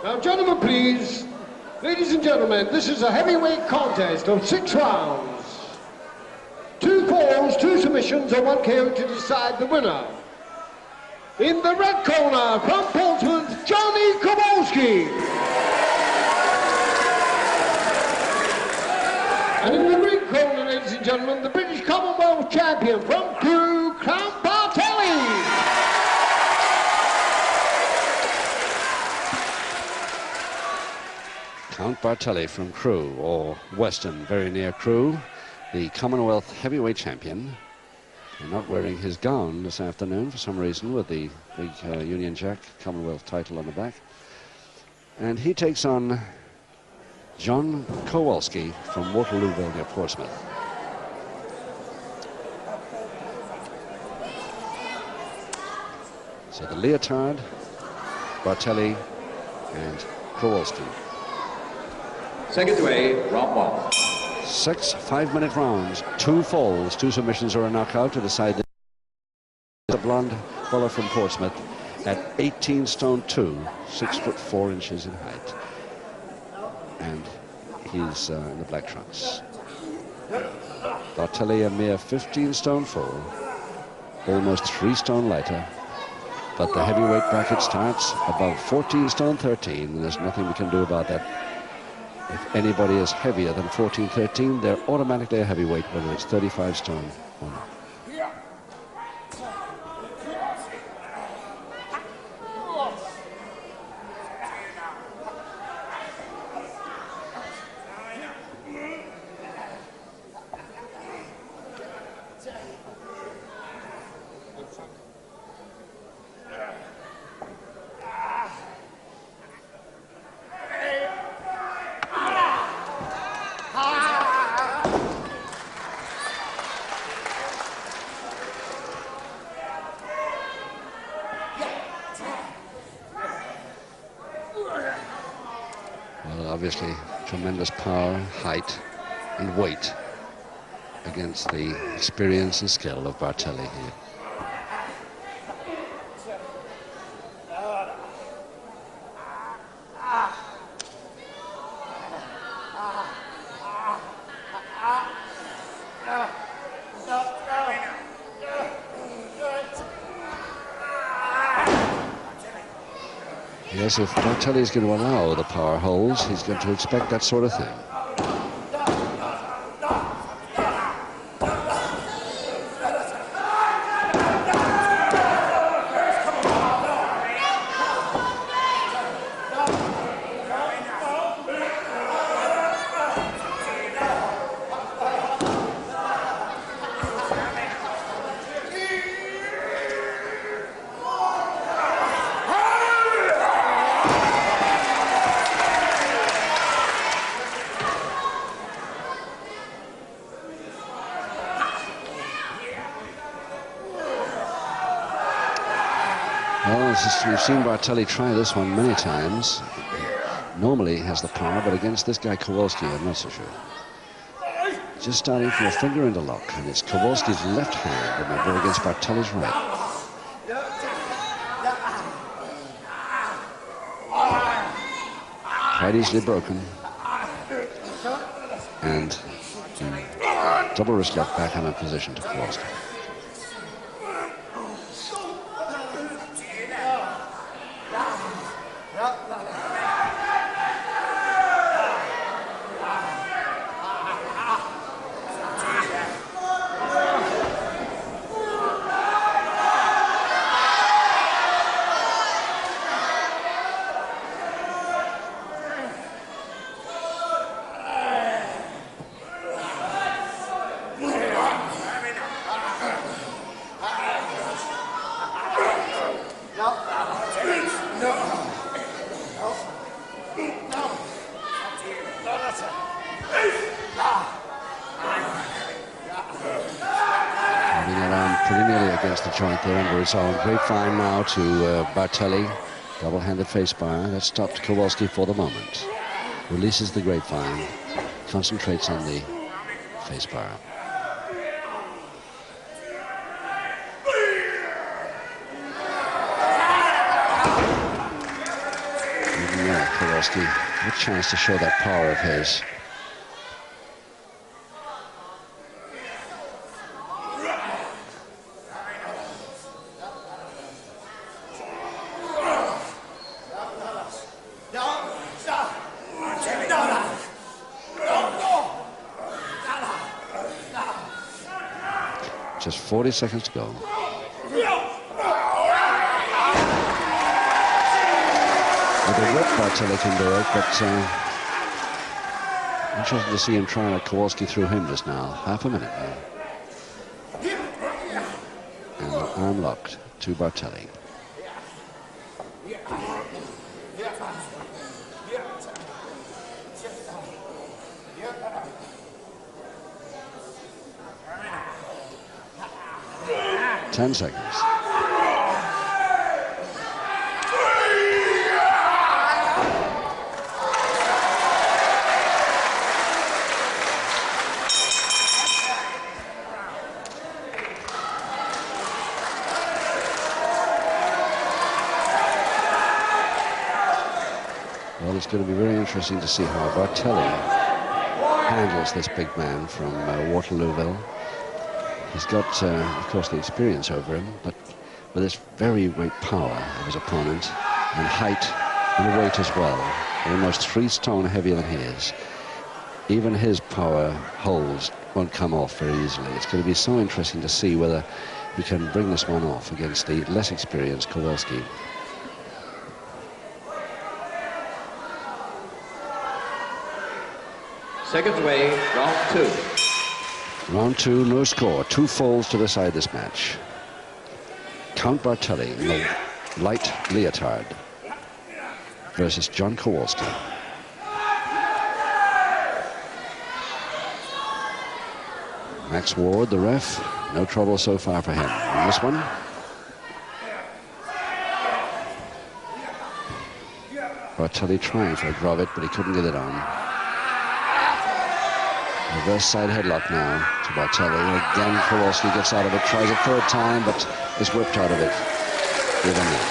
Now, gentlemen, please. Ladies and gentlemen, this is a heavyweight contest of 6 rounds. 2 falls, 2 submissions, and 1 KO to decide the winner. In the red corner, from Portsmouth, Johnny Kowalski. And in the green corner, ladies and gentlemen, the British Commonwealth champion from Crewe, Count Bartelli. Count Bartelli from Crewe, or Weston, very near Crewe, the Commonwealth heavyweight champion. And not wearing his gown this afternoon for some reason, with the big Union Jack Commonwealth title on the back. And he takes on John Kowalski from Waterlooville near Portsmouth. So the leotard, Bartelli and Kowalski. Second way, round 1. 6 5-minute rounds, 2 falls, 2 submissions or a knockout to decide the blonde fellow from Portsmouth at 18 stone 2, 6 foot 4 inches in height. And he's in the black trunks. Bartelli a mere 15 stone 4, almost 3 stone lighter. But the heavyweight bracket starts above 14 stone 13, and there's nothing we can do about that. If anybody is heavier than 14-13, they're automatically a heavyweight, whether it's 35 stone or not. Obviously, tremendous power, height, and weight against the experience and skill of Bartelli here. Yes, if Bartelli is going to allow the power holds, he's going to expect that sort of thing. We've seen Bartelli try this one many times. Normally he has the power, but against this guy Kowalski, I'm not so sure. Just starting from a finger into lock, and it's Kowalski's left hand, remember, against Bartelli's right. Quite easily broken. And double wrist lock back in position to Kowalski. Joint there under his own. Grapevine now to Bartelli. Double-handed face bar. That stopped Kowalski for the moment. Releases the grapevine. Concentrates on the face bar. Kowalski. A chance to show that power of his. Just 40 seconds to go. With a whip, Bartelli can do it, but interesting to see him trying to Kowalski through him just now. Half a minute now. And an arm locked to Bartelli. Ten seconds. Well, it's going to be very interesting to see how Bartelli handles this big man from Waterlooville. He's got, of course, the experience over him, but with this very great power of his opponent, and height and weight as well, almost 3 stone heavier than he is. Even his power holds won't come off very easily. It's going to be so interesting to see whether he can bring this one off against the less experienced Kowalski. Seconds away, round 2. Round 2, no score. 2 falls to decide this match. Count Bartelli in the light leotard versus John Kowalski. Max Ward, the ref, no trouble so far for him. On this one, Bartelli trying for a grommet, but he couldn't get it on. Reverse side headlock now to Bartelli. Again, Kowalski gets out of it, tries a 3rd time, but is whipped out of it. Even now.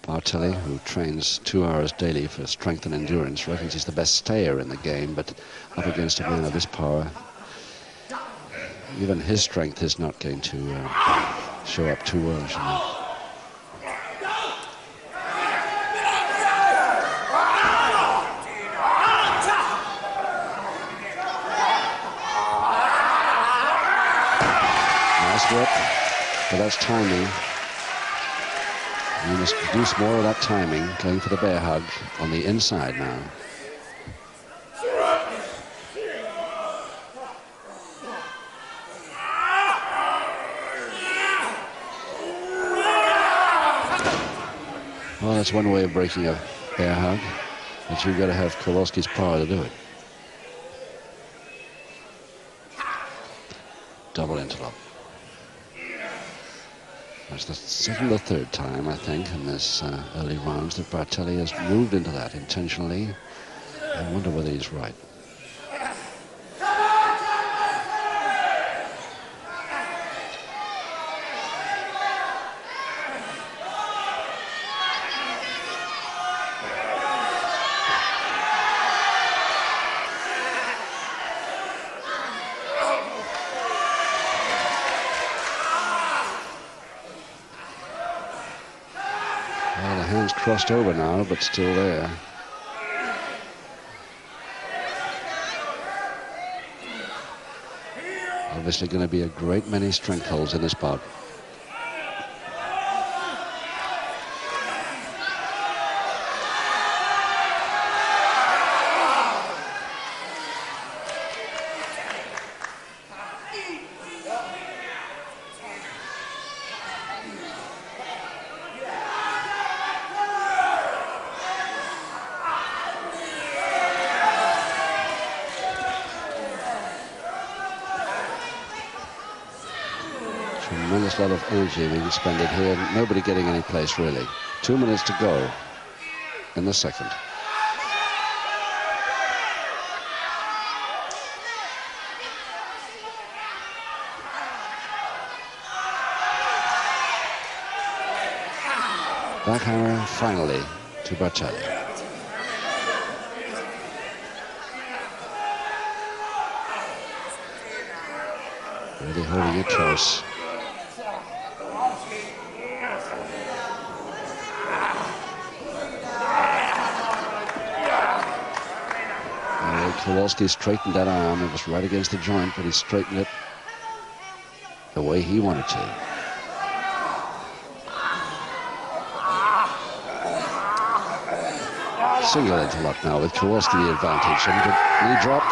Bartelli, who trains 2 hours daily for strength and endurance, reckons he's the best stayer in the game, but up against a man of this power, even his strength is not going to show up too well. Nice whip, but that's timing. You must produce more of that timing, going for the bear hug on the inside now. Well, that's one way of breaking a bear hug, but you've got to have Kowalski's power to do it. Double interlock. That's the 2nd or 3rd time, I think, in this early rounds that Bartelli has moved into that intentionally. I wonder whether he's right. Crossed over now, but still there. Obviously going to be a great many strength holds in this bout. Tremendous lot of energy being expended here. Nobody getting any place, really. 2 minutes to go in the 2nd. Back hammer finally to Bartelli. Really holding it close. Kowalski straightened that arm. It was right against the joint, but he straightened it the way he wanted to. Single interlock now with Kowalski the advantage. And the knee drop.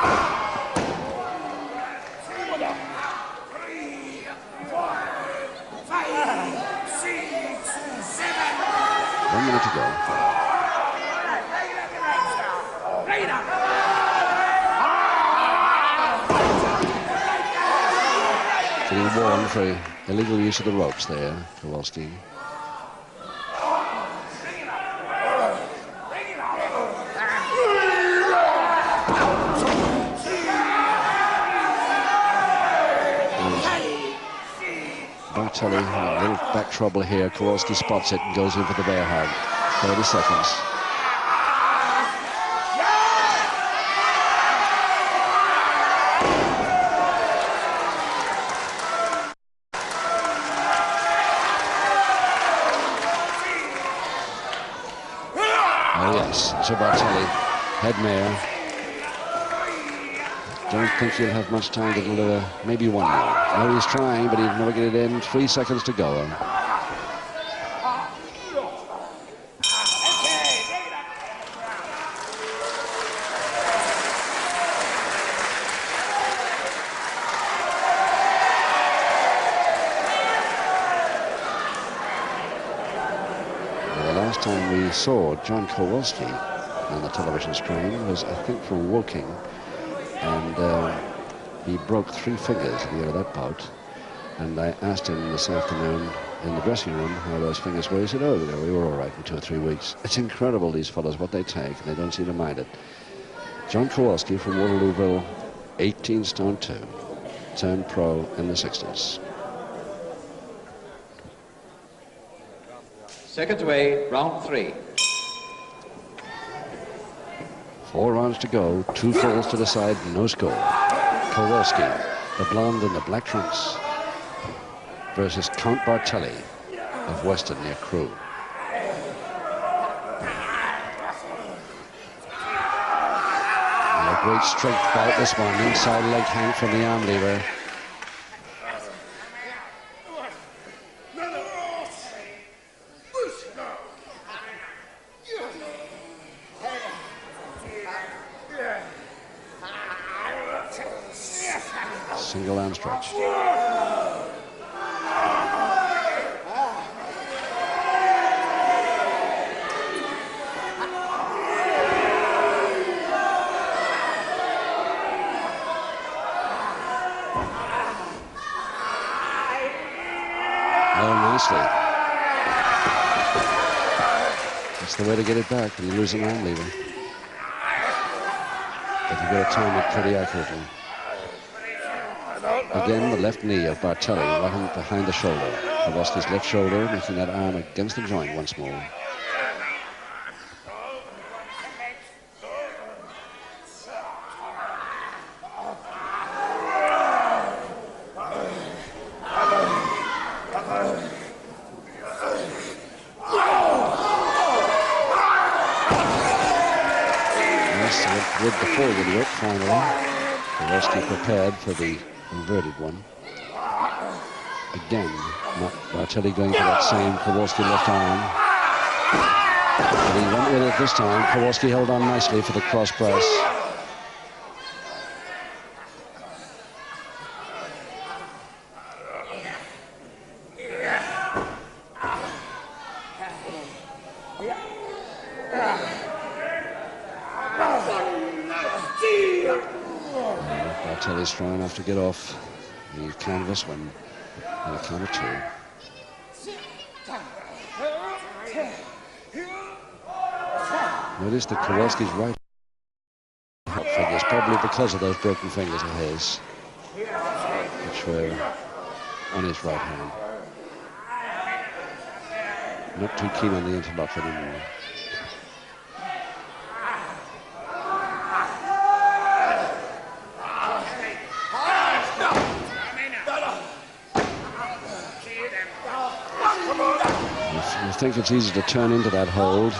1 minute to go. Getting warned for illegal use of the ropes there, Kowalski. Bartelli, a little back trouble here. Kowalski spots it and goes in for the bear hug. 30 seconds. Oh yes, to Bartelli, head mare. Don't think he'll have much time to deliver. Maybe one more. No, he's trying, but he'll never get it in. 3 seconds to go. The last time we saw John Kowalski on the television screen was, I think, from Woking. And he broke 3 fingers at the end of that bout. And I asked him this afternoon in the dressing room how those fingers were. He said, oh, we were all right for 2 or 3 weeks. It's incredible, these fellows, what they take, and they don't seem to mind it. John Kowalski from Waterlooville, 18 stone 2, turned pro in the 60s. Seconds away, round 3. 4 rounds to go, 2 falls to the side, no score. Kowalski, the blonde in the black trunks, versus Count Bartelli of Weston near Crewe. And a great strength bout this one, inside leg hang from the arm lever. Single arm stretch. Oh, nicely. That's the way to get it back when you lose an arm lever. But you've got to time it pretty accurately. Again, the left knee of Bartelli right behind the shoulder. Kowalski's left shoulder, making that arm against the joint once more. Yes, with the forward whip finally. Kowalski prepared for the inverted one. Again, Bartelli going for that same Kowalski left arm. But he went with it this time. Kowalski held on nicely for the cross press. Bartelli's strong enough to get off the canvas when on a count of 2. Notice that Kowalski's right fingers, probably because of those broken fingers of his, which were on his right hand. Not too keen on the interlock anymore. You think it's easy to turn into that hold.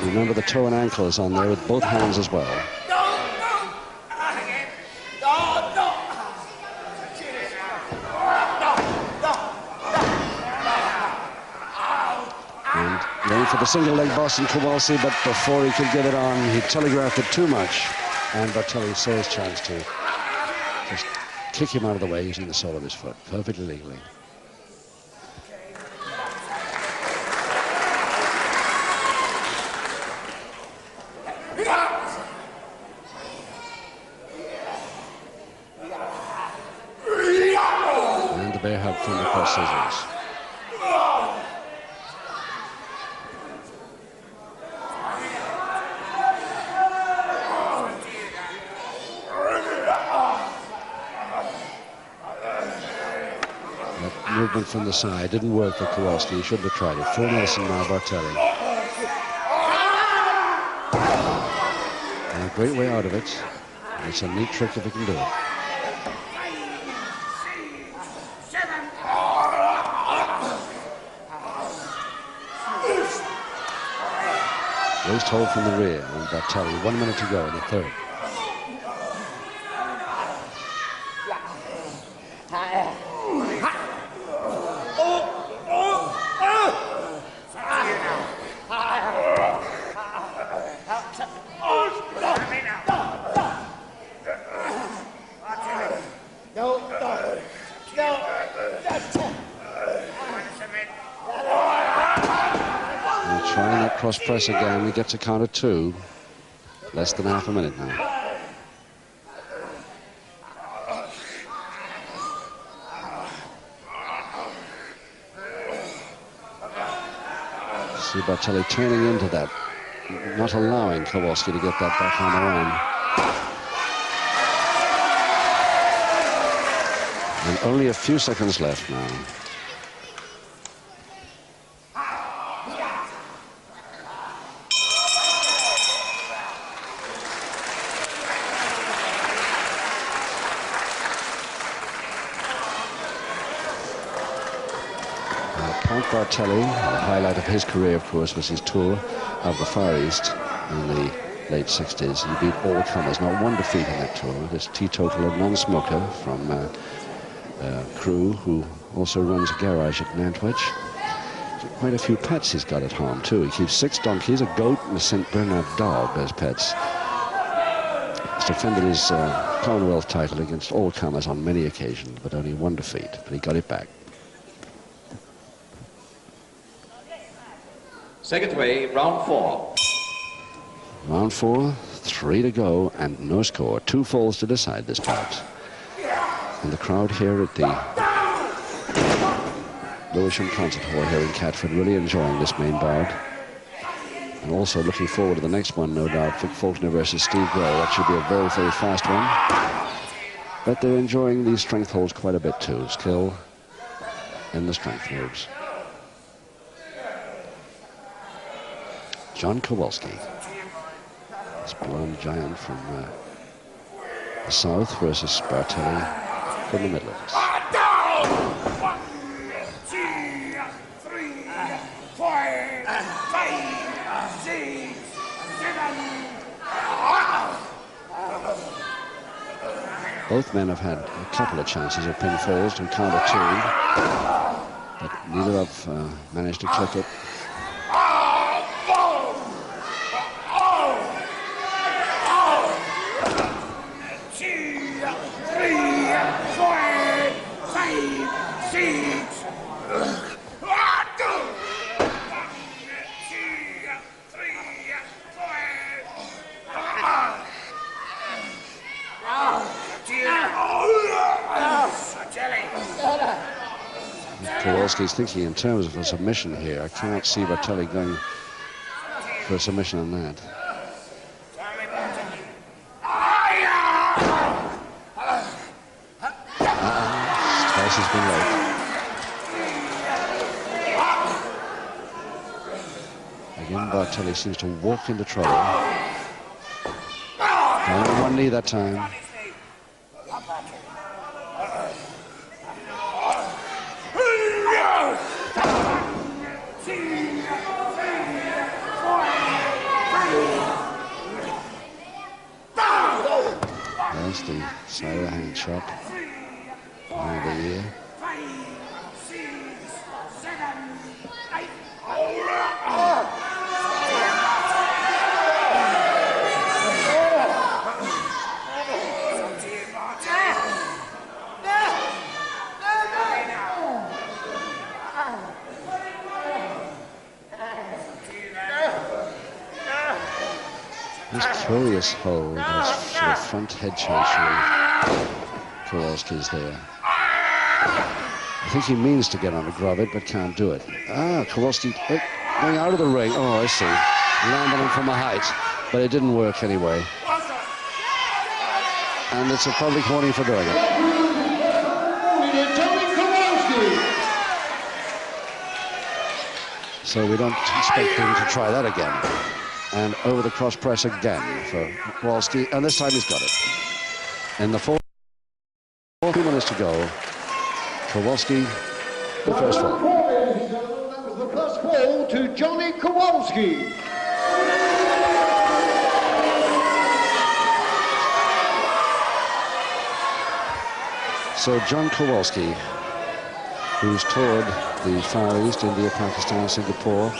Remember the toe and ankle is on there with both hands as well. And going for the single leg Boston Kowalski, but before he could get it on, he telegraphed it too much. And Bartelli saw his chance to just kick him out of the way using the sole of his foot, perfectly legally. And the bear hug from the cross scissors. Movement from the side didn't work for Kowalski. He should have tried it. Full Nelson now, Bartelli. And a great way out of it. And it's a neat trick if he can do it. Waist hold from the rear on Bartelli. 1 minute to go in the third. Trying that cross press again. He gets a count of 2. Less than half a minute now. See Bartelli turning into that, not allowing Kowalski to get that back on the run. And only a few seconds left now. Bartelli, the highlight of his career, of course, was his tour of the Far East in the late 60s. He beat all comers, not one defeat in that tour. This teetotaler non-smoker from Crewe, who also runs a garage at Nantwich. Quite a few pets he's got at home, too. He keeps 6 donkeys, a goat, and a St. Bernard dog as pets. He's defended his Commonwealth title against all comers on many occasions, but only one defeat, but he got it back. Second way, round 4. Round 4, 3 to go, and no score. 2 falls to decide this bout. And the crowd here at the Lewisham Concert Hall here in Catford really enjoying this main bout. And also looking forward to the next one, no doubt, Vic Faulkner versus Steve Gray. That should be a very, very fast one. But they're enjoying these strength holds quite a bit too. Skill in the strength moves. John Kowalski, this blonde giant from the south versus Bartelli from the Midlands. 1, 2, 3, 4, 5, 6, 7. Both men have had a couple of chances of pinfalls to counter 2, but neither have managed to clip it. 6. Kowalski's thinking in terms of a submission here. I cannot see Bartelli going for a submission on that. Spice has been late. Bartelli seems to walk into trouble. Only one knee that time. There's the side of the hand shot behind the ear. This curious hold, this sort of front head change Kowalski's there. I think he means to get on a grab it, but can't do it. Kowalski going out of the ring. Oh, I see. Landing him from a height, but it didn't work anyway. And it's a public warning for doing it. So we don't expect him to try that again. And over the cross press again for Kowalski, and this time he's got it. In the 4 minutes to go, Kowalski, the first fall. That was the first fall to Johnny Kowalski. So John Kowalski, who's toured the Far East, India, Pakistan, Singapore,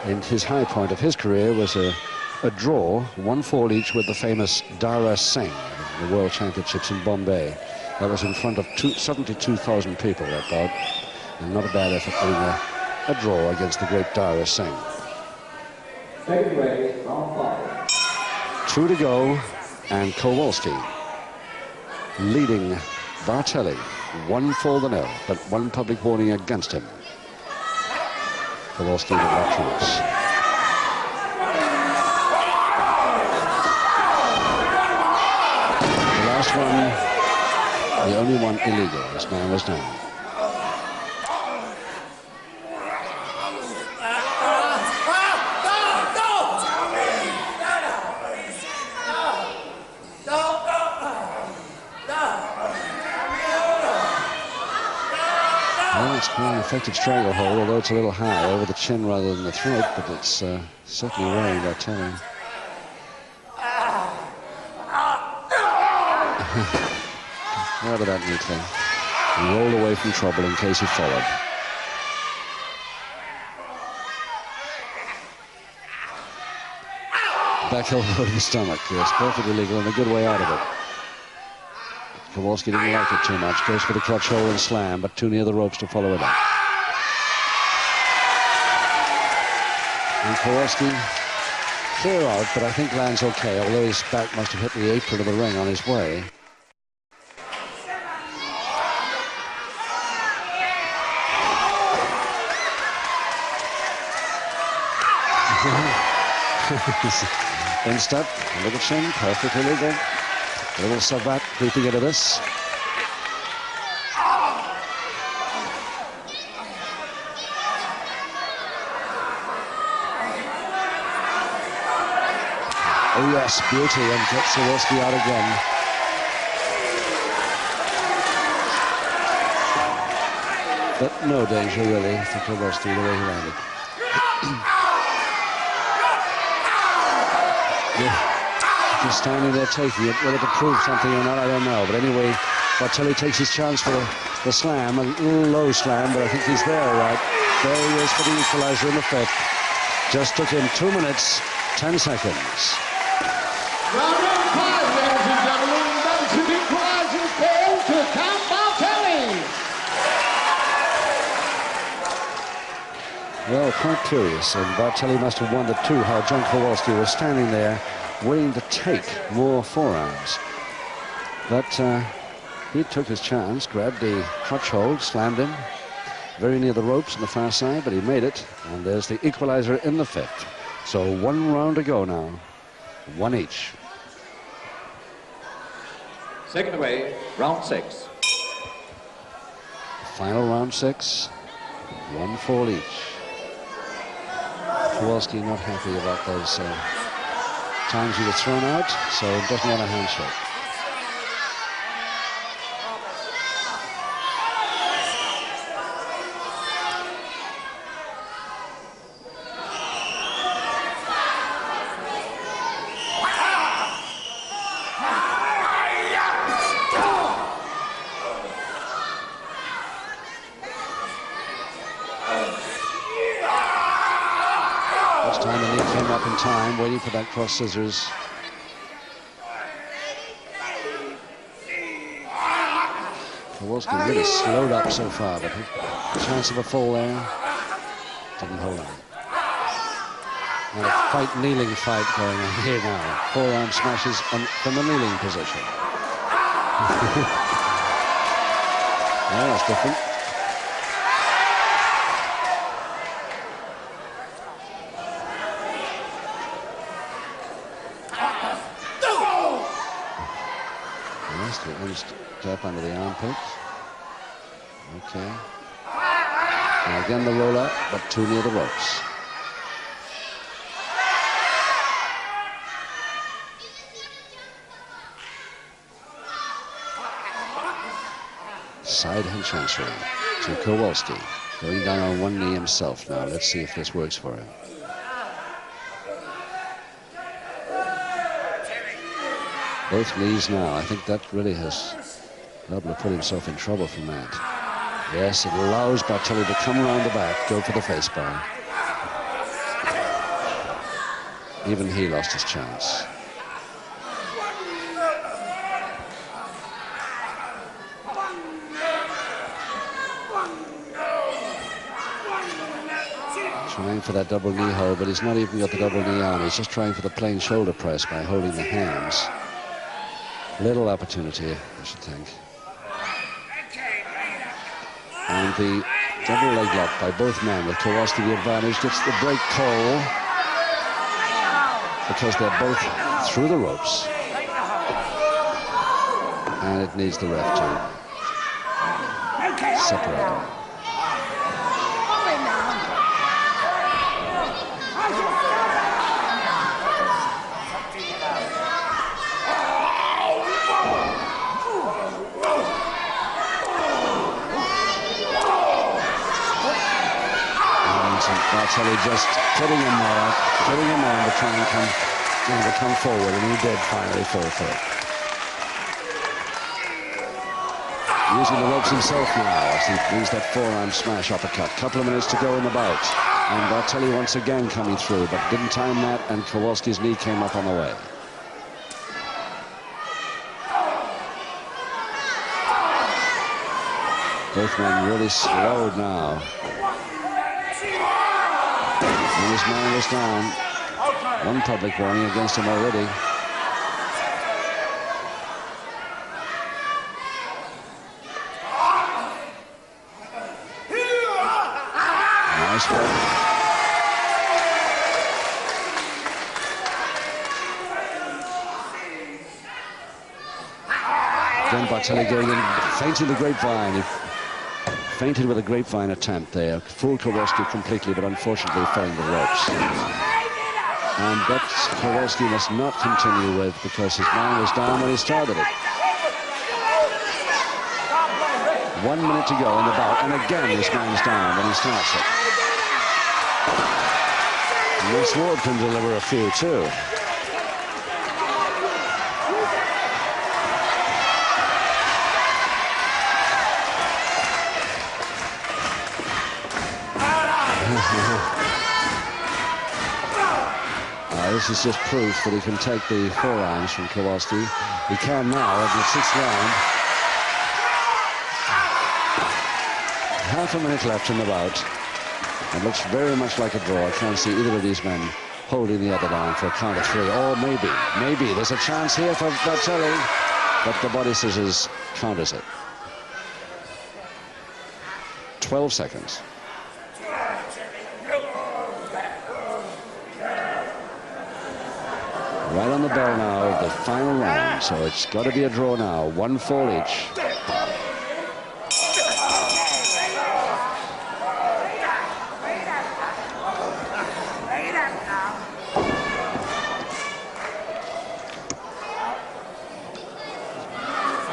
and his high point of his career was a draw, 1-4 each with the famous Dara Singh, the World Championships in Bombay. That was in front of 72,000 people, that bout. And not a bad effort getting a draw against the great Dara Singh. Second race, round 5. 2 to go, and Kowalski leading Bartelli 1-0, but one public warning against him. Kowalski with that chance. The last one, the only one illegal. This man was down. Well, it's quite an effective stranglehold, although it's a little high over the chin rather than the throat, but it's certainly wearing Bartelli. Out of that neatly. He rolled away from trouble in case he followed. Back elbow to the stomach. Yes, perfectly legal and a good way out of it. Kowalski didn't like it too much. Goes for the clutch hold and slam, but too near the ropes to follow it up. And Kowalski clear out, but I think lands okay, although his back must have hit the apron of the ring on his way. In step, little chin, perfectly legal. A little Savat creeping into this. Oh yes, beauty, and gets Kowalski out again. But no danger really for Kowalski the way he landed. Just standing there taking it, whether to prove something or not, I don't know. But anyway, Bartelli takes his chance for the slam, a little low slam, but I think he's there, right? There he is for the equalizer in the 5th. Just took him 2 minutes, 10 seconds. Round 5, ladies and gentlemen, that is the equalizing fall to Count Bartelli. Well, quite curious, and Bartelli must have wondered too how John Kowalski was standing there waiting to take more forearms. But he took his chance, grabbed the crutch hold, slammed him very near the ropes on the far side, but he made it, and there's the equalizer in the 5th. So 1 round to go now, 1 each. Second away, round 6. Final round 6, 1 fall each. Kowalski not happy about those times he was thrown out, so doesn't want a handshake. Time waiting for that cross scissors. Kowalski really slowed up so far, but a chance of a fall there didn't hold on. And a kneeling fight going on here now. Forearm smashes from the kneeling position. Yeah, that's different. One step under the armpit. Okay. And again the roll up, but too near the ropes. Side hand transfer to Kowalski. Going down on one knee himself now. Let's see if this works for him. Both knees now. I think that really has Nobler put himself in trouble from that. Yes, it allows Bartelli to come around the back, go for the face bar. Even he lost his chance. Trying for that double knee hold, but he's not even got the double knee on. He's just trying for the plain shoulder press by holding the hands. Little opportunity, I should think. And the double leg lock by both men with Kowalski the advantage gets the break call because they're both through the ropes. And it needs the ref to separate them. Bartelli just putting him there to try and come forward, and he did finally fall for it. Using the ropes himself now as he brings that forearm smash uppercut. Couple of minutes to go in the bout, and Bartelli once again coming through, but didn't time that, and Kowalski's knee came up on the way. Both men really slowed now. And his man was down. One public warning against him already. Nice work. Again, Bartelli going in, fainting the grapevine. Fainted with a grapevine attempt there. Fooled Kowalski completely, but unfortunately fell the ropes. And that Kowalski must not continue with because his man was down when he started it. 1 minute to go in the bout, and again his man's down when he starts it. And this Ward can deliver a few too. This is just proof that he can take the forearms from Kowalski. He can now in the 6th round. Half a minute left in the bout. It looks very much like a draw. I can't see either of these men holding the other down for a count of 3. Or maybe there's a chance here for Bartelli, but the body scissors counters it. 12 seconds. Right on the bell now, the final round, so it's got to be a draw now. 1 fall each.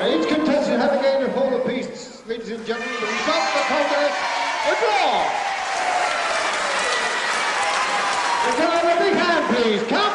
Each contestant having gained a fall apiece, ladies and gentlemen, the result of the contest, a draw. Let's have a big hand, please.